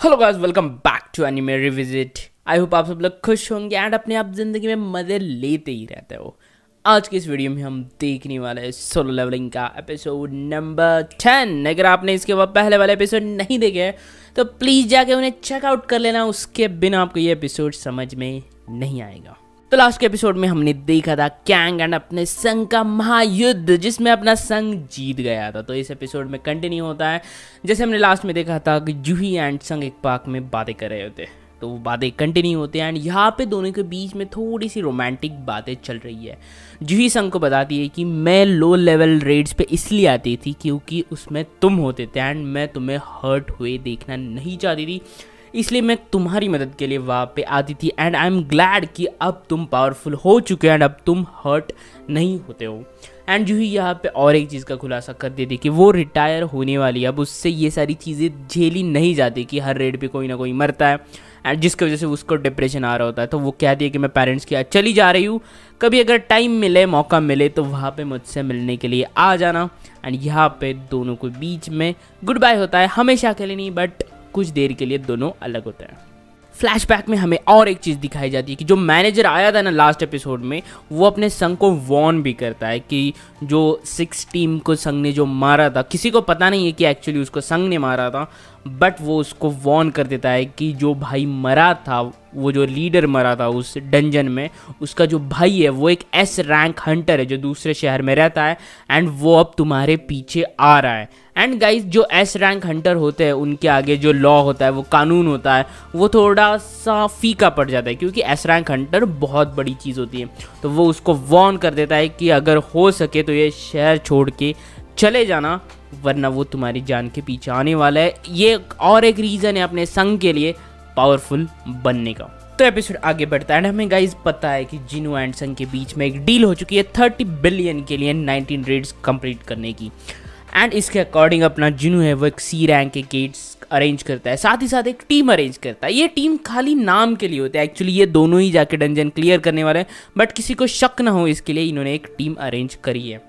Hello guys, welcome back to anime revisit. I hope आप सब लोग खुश होंगे एंड अपने आप जिंदगी में मजे लेते ही रहते हो। आज की इस वीडियो में हम देखने वाले हैं सोलो लेवलिंग का एपिसोड नंबर 10। अगर आपने इसके बाद पहले वाले एपिसोड नहीं देखे हैं तो प्लीज़ जाके उन्हें चेकआउट कर लेना, उसके बिना आपको ये एपिसोड समझ में नहीं आएगा। तो लास्ट के एपिसोड में हमने देखा था कैंग एंड अपने संग का महायुद्ध, जिसमें अपना संग जीत गया था। तो इस एपिसोड में कंटिन्यू होता है जैसे हमने लास्ट में देखा था कि जूही एंड संग एक पार्क में बातें कर रहे होते, तो वो बातें कंटिन्यू होती हैं एंड यहाँ पे दोनों के बीच में थोड़ी सी रोमांटिक बातें चल रही है। जूही संग को बताती है कि मैं लो लेवल रेड्स पे इसलिए आती थी क्योंकि उसमें तुम होते थे एंड मैं तुम्हें हर्ट हुए देखना नहीं चाहती थी, इसलिए मैं तुम्हारी मदद के लिए वहाँ पे आती थी एंड आई एम ग्लैड कि अब तुम पावरफुल हो चुके हो एंड अब तुम हर्ट नहीं होते हो। एंड जूही यहाँ पे और एक चीज़ का खुलासा कर देती कि वो रिटायर होने वाली है, अब उससे ये सारी चीज़ें झेली नहीं जाती कि हर रेड पे कोई ना कोई मरता है एंड जिसकी वजह से उसको डिप्रेशन आ रहा होता है। तो वो कहती है कि मैं पेरेंट्स के साथ चली जा रही हूँ, कभी अगर टाइम मिले मौका मिले तो वहाँ पे मुझसे मिलने के लिए आ जाना। एंड यहाँ पे दोनों के बीच में गुड बाय होता है, हमेशा के लिए नहीं बट कुछ देर के लिए दोनों अलग होते हैं। फ्लैशबैक में हमें और एक चीज़ दिखाई जाती है कि जो मैनेजर आया था ना लास्ट एपिसोड में, वो अपने संग को वॉर्न भी करता है कि जो 6 टीम को संग ने जो मारा था, किसी को पता नहीं है कि एक्चुअली उसको संग ने मारा था, बट वो उसको वॉर्न कर देता है कि जो भाई मरा था, वो जो लीडर मरा था उस डंजन में, उसका जो भाई है वो एक एस रैंक हंटर है जो दूसरे शहर में रहता है एंड वो अब तुम्हारे पीछे आ रहा है। एंड गाइज जो एस रैंक हंटर होते हैं उनके आगे जो लॉ होता है, वो कानून होता है, वो थोड़ा सा फीका पड़ जाता है क्योंकि एस रैंक हंटर बहुत बड़ी चीज़ होती है। तो वो उसको वॉर्न कर देता है कि अगर हो सके तो ये शहर छोड़ के चले जाना, वरना वो तुम्हारी जान के पीछे आने वाला है। ये और एक रीज़न है अपने संग के लिए पावरफुल बनने का। तो एपिसोड आगे बढ़ता है एंड हमें गाइज पता है कि जिनो एंड संग के बीच में एक डील हो चुकी है 30 बिलियन के लिए 19 रेड्स कंप्लीट करने की। एंड इसके अकॉर्डिंग अपना जिनो है वो एक सी रैंक के गेट्स अरेंज करता है, साथ ही साथ एक टीम अरेंज करता है। ये टीम खाली नाम के लिए होती है, एक्चुअली ये दोनों ही जाके डंजन क्लियर करने वाले हैं, बट किसी को शक ना हो इसके लिए इन्होंने एक टीम अरेंज करी है।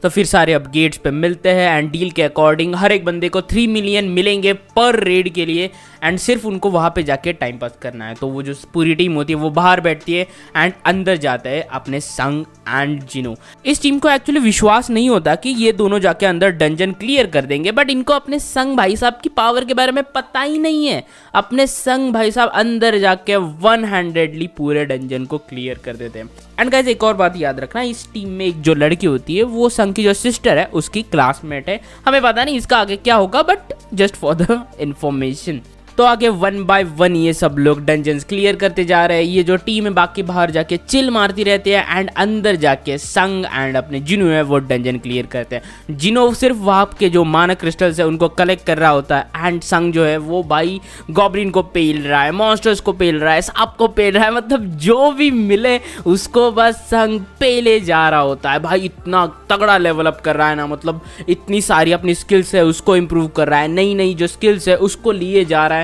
तो फिर सारे अब गेट्स पे मिलते हैं एंड डील के अकॉर्डिंग हर एक बंदे को 3 मिलियन मिलेंगे पर रेड के लिए एंड सिर्फ उनको वहाँ पे जाके टाइम पास करना है। तो वो जो पूरी टीम होती है वो बाहर बैठती है एंड अंदर जाता है अपने संग एंड जिनो। इस टीम को एक्चुअली विश्वास नहीं होता कि ये दोनों जाके अंदर डंजन क्लियर कर देंगे, बट इनको अपने संग भाई साहब की पावर के बारे में पता ही नहीं है। अपने संग भाई साहब अंदर जाके 100ली पूरे डंजन को क्लियर कर देते हैं। एंड गाइस एक और बात याद रखना, इस टीम में एक जो लड़की होती है वो संग की जो सिस्टर है उसकी क्लासमेट है। हमें पता नहीं इसका आगे क्या होगा, but just for the information. तो आगे 1 बाय 1 ये सब लोग डंजन्स क्लियर करते जा रहे हैं। ये जो टीम है बाकी बाहर जाके चिल मारती रहती है एंड अंदर जाके संग एंड अपने जिनो है वो डंजन क्लियर करते हैं। जिनो सिर्फ वहाँ के जो मानक क्रिस्टल्स है उनको कलेक्ट कर रहा होता है एंड संग जो है वो भाई गॉब्लिन को पेल रहा है, मॉन्स्टर्स को पेल रहा है, सांप को पेल रहा है, मतलब जो भी मिले उसको बस संग पेले जा रहा होता है। भाई इतना तगड़ा लेवल अप कर रहा है ना, मतलब इतनी सारी अपनी स्किल्स है उसको इम्प्रूव कर रहा है, नई नई जो स्किल्स है उसको लिए जा रहा है।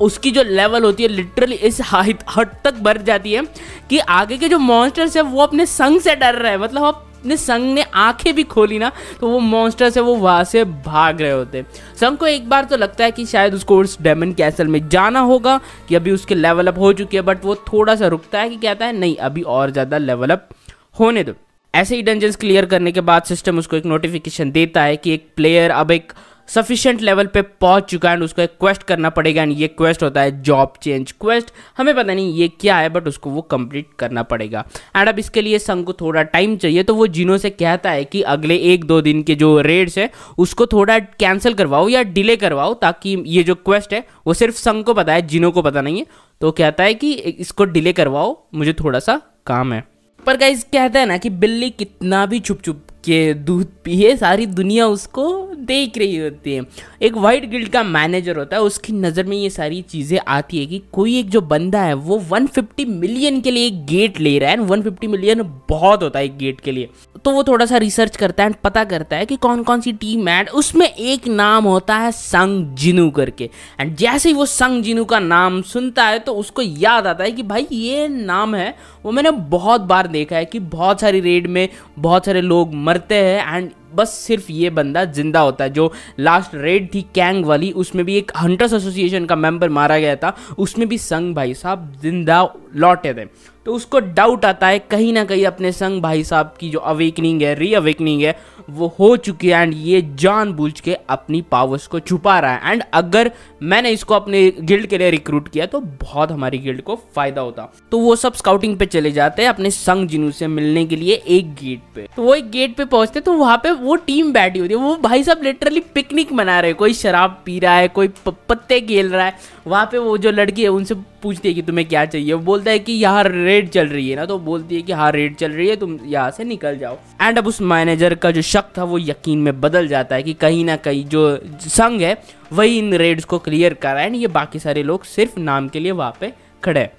उसकी जो लेवल होती है लिटरली इस हद तक बढ़ जाती है कि आगे के जो मॉन्स्टर्स है वो अपने संग से डर रहे हैं। मतलब अपने संग ने आंखें भी खोली ना तो वो मॉन्स्टर्स है वो वहां से भाग रहे होते। संग को एक बार तो लगता है कि शायद उसको उस डेमन कैसल में जाना होगा कि अभी उसके लेवल अप हो चुकी है, बट वो थोड़ा सा रुकता है कि कहता है नहीं अभी और ज़्यादा लेवल अप होने दो। ऐसे ही डंजन्स क्लियर करने के बाद सिस्टम उसको एक नोटिफिकेशन देता है कि एक प्लेयर अब एक सफिशिएंट लेवल पे पहुंच चुका है एंड उसको एक क्वेस्ट करना पड़ेगा एंड ये क्वेस्ट होता है जॉब चेंज क्वेस्ट। हमें पता नहीं ये क्या है बट उसको वो कंप्लीट करना पड़ेगा एंड अब इसके लिए संग को थोड़ा टाइम चाहिए। तो वो जिनो से कहता है कि अगले 1-2 दिन के जो रेड्स है उसको थोड़ा कैंसिल करवाओ या डिले करवाओ ताकि ये जो क्वेस्ट है वो सिर्फ संग को पता है, जिनो को पता नहीं है। तो कहता है कि इसको डिले करवाओ, मुझे थोड़ा सा काम है। पर गाइस कहता है ना कि बिल्ली कितना भी छुप छुप के दूध पिए सारी दुनिया उसको देख रही होती है। एक वाइट गिल्ड का मैनेजर होता है, उसकी नज़र में ये सारी चीज़ें आती है कि कोई एक जो बंदा है वो 150 मिलियन के लिए एक गेट ले रहा है एंड 150 मिलियन बहुत होता है एक गेट के लिए। तो वो थोड़ा सा रिसर्च करता है एंड पता करता है कि कौन कौन सी टीम है। उसमें एक नाम होता है संग जिनू करके एंड जैसे ही वो संग जिनू का नाम सुनता है तो उसको याद आता है कि भाई ये नाम है वो मैंने बहुत बार देखा है कि बहुत सारी रेड में बहुत सारे लोग मरते हैं एंड बस सिर्फ ये बंदा जिंदा होता है। जो लास्ट रेड थी कैंग वाली, उसमें भी एक हंटर्स एसोसिएशन का मेंबर मारा गया था, उसमें भी संग भाई साहब जिंदा लौटे थे। तो उसको डाउट आता है कहीं ना कहीं अपने संग भाई साहब की जो अवेकनिंग है, रीअवेकनिंग है, वो हो चुकी है एंड ये जानबूझ के अपनी पावर्स को छुपा रहा है। एंड अगर मैंने इसको अपने गिल्ड के लिए रिक्रूट किया तो बहुत हमारी गिल्ड को फायदा होता। तो वो सब स्काउटिंग पे चले जाते हैं अपने संग जिनू से मिलने के लिए एक गेट पे। तो वो एक गेट पे पहुंचते तो वहां पे वो टीम बैठी होती है। वो भाई साहब लिटरली पिकनिक मना रहे हैं, कोई शराब पी रहा है, कोई पत्ते खेल रहा है। वहां पे वो जो लड़की है उनसे पूछती है कि तुम्हें क्या चाहिए। वो बोलता है कि यहाँ रेड चल रही है ना, तो बोलती है कि हाँ रेड चल रही है, तुम यहाँ से निकल जाओ। एंड अब उस मैनेजर का जो शक था वो यकीन में बदल जाता है कि कहीं ना कहीं जो संग है वही इन रेड्स को क्लियर कर रहा है एंड ये बाकी सारे लोग सिर्फ नाम के लिए वहाँ पे खड़े हैं।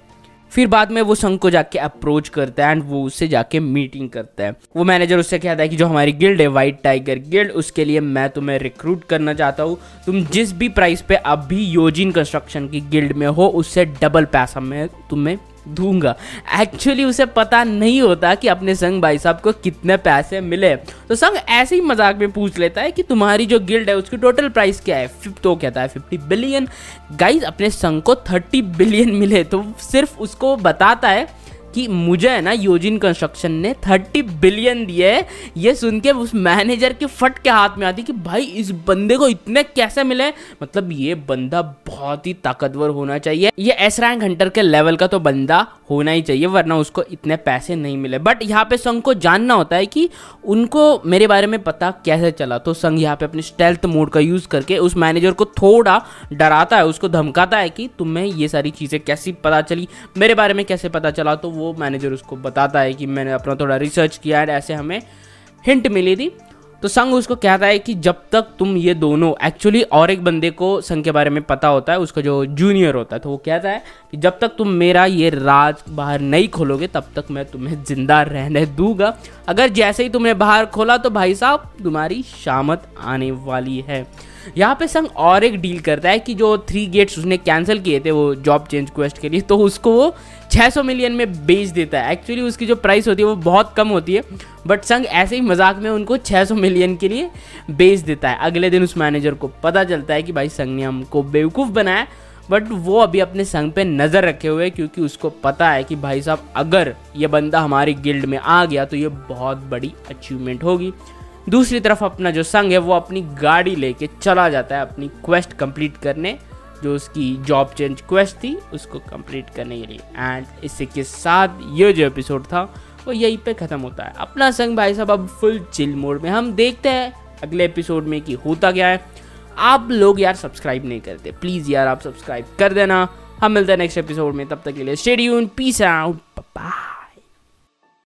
फिर बाद में वो संग को जाके अप्रोच करता है एंड वो उससे जाके मीटिंग करता है। वो मैनेजर उससे कहता है कि जो हमारी गिल्ड है व्हाइट टाइगर गिल्ड, उसके लिए मैं तुम्हें रिक्रूट करना चाहता हूँ। तुम जिस भी प्राइस पे अभी योजिन कंस्ट्रक्शन की गिल्ड में हो उससे डबल पैसा मैं तुम्हें दूंगा। एक्चुअली उसे पता नहीं होता कि अपने संग भाई साहब को कितने पैसे मिले। तो संग ऐसे ही मजाक में पूछ लेता है कि तुम्हारी जो गिल्ड है उसकी टोटल प्राइस क्या है। तो कहता है 50 बिलियन। गाइज अपने संग को 30 बिलियन मिले। तो सिर्फ उसको बताता है कि मुझे है ना योजिन कंस्ट्रक्शन ने 30 बिलियन दिए। ये सुन के उस मैनेजर के फट के हाथ में आती कि भाई इस बंदे को इतने कैसे मिले, मतलब ये बंदा बहुत ही ताकतवर होना चाहिए। ये एस रैंक हंटर के लेवल का तो बंदा होना ही चाहिए वरना उसको इतने पैसे नहीं मिले। बट यहाँ पे संग को जानना होता है कि उनको मेरे बारे में पता कैसे चला। तो संग यहाँ पे अपने स्टेल्थ मोड का यूज करके उस मैनेजर को थोड़ा डराता है, उसको धमकाता है कि तुम्हें ये सारी चीज़ें कैसी पता चली, मेरे बारे में कैसे पता चला। तो वो मैनेजर उसको बताता है कि मैंने अपना थोड़ा रिसर्च किया है, ऐसे हमें हिंट मिली थी। तो संग उसको कहता है कि जब तक तुम ये दोनों, एक्चुअली और एक बंदे को संग के बारे में पता होता है, उसका जो जूनियर होता है, तो वो कहता है कि जब तक तुम मेरा ये राज बाहर नहीं खोलोगे तब तक मैं तुम्हें जिंदा रहने दूंगा। अगर जैसे ही तुमने बाहर खोला तो भाई साहब तुम्हारी शामत आने वाली है। यहाँ पे संग और एक डील करता है कि जो 3 गेट्स उसने कैंसिल किए थे वो जॉब चेंज क्वेस्ट के लिए, तो उसको वो 600 मिलियन में बेच देता है। एक्चुअली उसकी जो प्राइस होती है वो बहुत कम होती है, बट संग ऐसे ही मजाक में उनको 600 मिलियन के लिए बेच देता है। अगले दिन उस मैनेजर को पता चलता है कि भाई संग ने हमको बेवकूफ़ बनाया, बट वो अभी अपने संग पे नज़र रखे हुए क्योंकि उसको पता है कि भाई साहब अगर ये बंदा हमारी गिल्ड में आ गया तो ये बहुत बड़ी अचीवमेंट होगी। दूसरी तरफ अपना जो संग है वो अपनी गाड़ी लेके चला जाता है अपनी क्वेस्ट कंप्लीट करने, जो उसकी जॉब चेंज क्वेस्ट थी उसको कंप्लीट करने के लिए। एंड इसी के साथ ये जो एपिसोड था वो यहीं पे ख़त्म होता है। अपना संग भाई साहब अब फुल चिल मोड में। हम देखते हैं अगले एपिसोड में कि होता क्या है। आप लोग यार सब्सक्राइब नहीं करते, प्लीज़ यार आप सब्सक्राइब कर देना। हम मिलते हैं नेक्स्ट एपिसोड में, तब तक के लिए स्टे ट्यून्ड, पीस आउट।